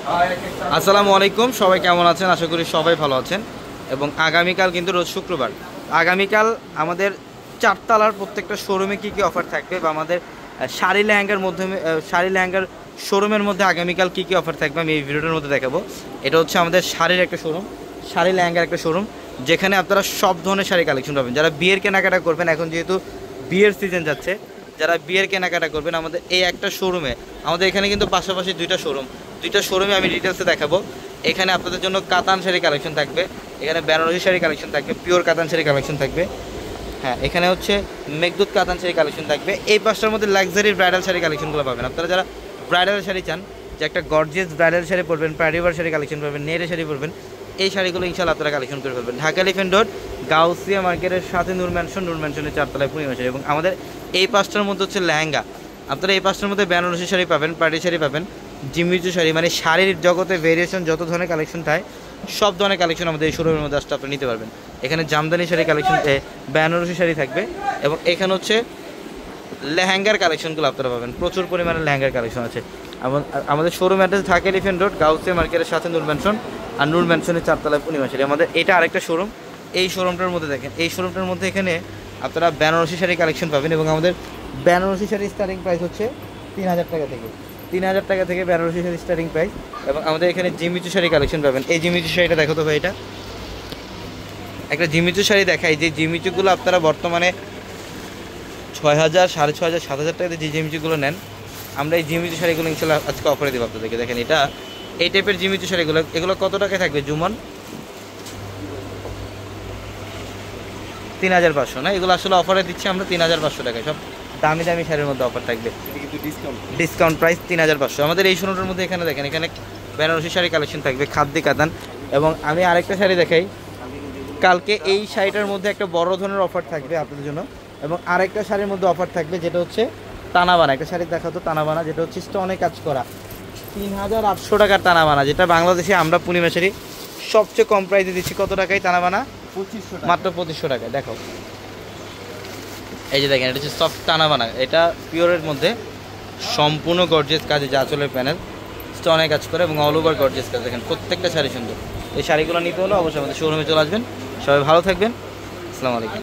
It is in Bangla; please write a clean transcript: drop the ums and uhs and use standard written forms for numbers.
আসসালামু আলাইকুম, সবাই কেমন আছেন? আশা করি সবাই ভালো আছেন। এবং আগামীকাল কিন্তু রোজ শুক্রবার, আগামীকাল আমাদের চারতলার প্রত্যেকটা শোরুমে কী কী অফার থাকবে বা আমাদের শাড়ি লেহেঙ্গার মাধ্যমে শাড়ি লেহেঙ্গার শোরুমের মধ্যে আগামীকাল কী কী অফার থাকবে আমি এই ভিডিওটার মধ্যে দেখাবো। এটা হচ্ছে আমাদের শাড়ির একটা শোরুম, শাড়ি লেহেঙ্গার একটা শোরুম, যেখানে আপনারা সব ধরনের শাড়ি কালেকশন পাবেন। যারা বিয়ের কেনাকাটা করবেন, এখন যেহেতু বিয়ের সিজন যাচ্ছে, যারা বিয়ের কেনাকাটা করবেন আমাদের এই একটা শোরুমে, আমাদের এখানে কিন্তু পাশাপাশি দুইটা শোরুমে আমি ডিটেলসে দেখাবো। এখানে আপনাদের জন্য কাতান শাড়ি কালেকশন থাকবে, এখানে বেনারসি শাড়ি কালেকশন থাকবে, পিওর কাতান শাড়ি কালেকশন থাকবে। হ্যাঁ, এখানে হচ্ছে মেঘদূত কাতান শাড়ি কালেকশন থাকবে। এই পাঁচটার মধ্যে লাক্সারি ব্রাইডাল শাড়ি কালেকশনগুলো পাবেন। আপনারা যারা ব্রাইডাল শাড়ি চান, যে একটা গর্জিয়াস ব্রাইডাল শাড়ি পরবেন, পারিবার শাড়ি কালেকশন পাবেন, নেড়ে শাড়ি পরবেন, এই শাড়িগুলো ইনশাআল্লাহ আপনারা কালেকশন করে ফেলবেন। ঢাকা এলিফ্যান্ট রোড গাউসিয়া মার্কেটের সাথে নূর ম্যানশনের চারতলায় পূর্ণিমা শাড়ি। এবং আমাদের এই পাঁচটার মধ্যে হচ্ছে লেহেঙ্গা। আপনারা এই পাঁচটার মধ্যে বেনারসি শাড়ি পাবেন, পার্টি শাড়ি পাবেন, জিমিচু শাড়ি, মানে শাড়ির জগতে ভেরিয়েশন যত ধরনের কালেকশন থাকে সব ধরনের কালেকশন আমাদের এই শোরুমের মধ্যে আসতে আপনি নিতে পারবেন। এখানে জামদানি শাড়ি কালেকশন, বেনারসি শাড়ি থাকবে। এবং এখানে হচ্ছে লেহেঙ্গার কালেকশনগুলো আপনারা পাবেন, প্রচুর পরিমাণে লেহেঙ্গার কালেকশন আছে। আমাদের showroom address Dhaka elephant road Gausia মার্কেটের সাথে নূর ম্যানশন, আর নূর ম্যানশনের চারতলায় পূর্ণিমা শাড়ি। আমাদের এটা আরেকটা শোরুম। এই শোরুমটার মধ্যে দেখেন, এই শোরুমটার মধ্যে এখানে আপনারা বেনারসি শাড়ি কালেকশন পাবেন। এবং আমাদের বেনারসি শাড়ির স্টার্টিং প্রাইস হচ্ছে 3000 টাকা থেকে, 3000 টাকা থেকে বেনারসি শাড়ির স্টার্টিং প্রাইস। এবং আমাদের এখানে জিমিচু শাড়ি কালেকশন পাবেন। এই জিমিচু শাড়িটা দেখো তো ভাই, এটা একটা জিমিচু শাড়ি দেখাই। যে জিমিচুগুলো আপনারা বর্তমানে 6000, 6500, 7000 টাকাতে যে জিমিচুগুলো নেন, আমরা এই জিমিচু শাড়িগুলো ইনশাল্লাহ আজকে অফারে দেবো আপনাদেরকে। দেখেন এটা এই টাইপের জিমিচু শাড়িগুলো, এগুলো কত টাকায় থাকবে জুমন? 3500 না, এগুলো আসলে অফারে দিচ্ছি আমরা 3500 টাকায়। সব দামি দামি শাড়ির মধ্যে অফার থাকবে, ডিসকাউন্ট প্রাইস 3500। আমাদের এই শোরুমটার মধ্যে এখানে দেখেন, এখানে বেনারসি শাড়ি কালেকশন থাকবে, খাদ্যি কাতান। এবং আমি আরেকটা শাড়ি দেখাই, কালকে এই শাড়িটার মধ্যে একটা বড় ধরনের অফার থাকবে আপনাদের জন্য। এবং আরেকটা শাড়ির মধ্যে অফার থাকবে, যেটা হচ্ছে তানাবানা। একটা শাড়ি দেখা তো তানাবানা, যেটা হচ্ছে স্টোনে কাজ করা, 3800 টাকার তানাবানা, যেটা বাংলাদেশে আমরা পূর্ণিমা শাড়ি সবচেয়ে কম প্রাইসে দিচ্ছি। কত টাকায় তানাবানা? 2500, মাত্র 2500 টাকায়। দেখো এই যে দেখেন, এটা হচ্ছে সফট তানাবানা, এটা পিওরের মধ্যে সম্পূর্ণ গর্জিয়াস কাজে, যা আঁচলের প্যানেল স্টোনে কাজ করে এবং অল ওভার গর্জিয়াস কাজ। দেখেন প্রত্যেকটা শাড়ি সুন্দর। এই শাড়িগুলো নিতে হলে অবশ্যই আমাদের শোরুমে চলে আসবেন। সবাই ভালো থাকবেন। আসসালামু আলাইকুম।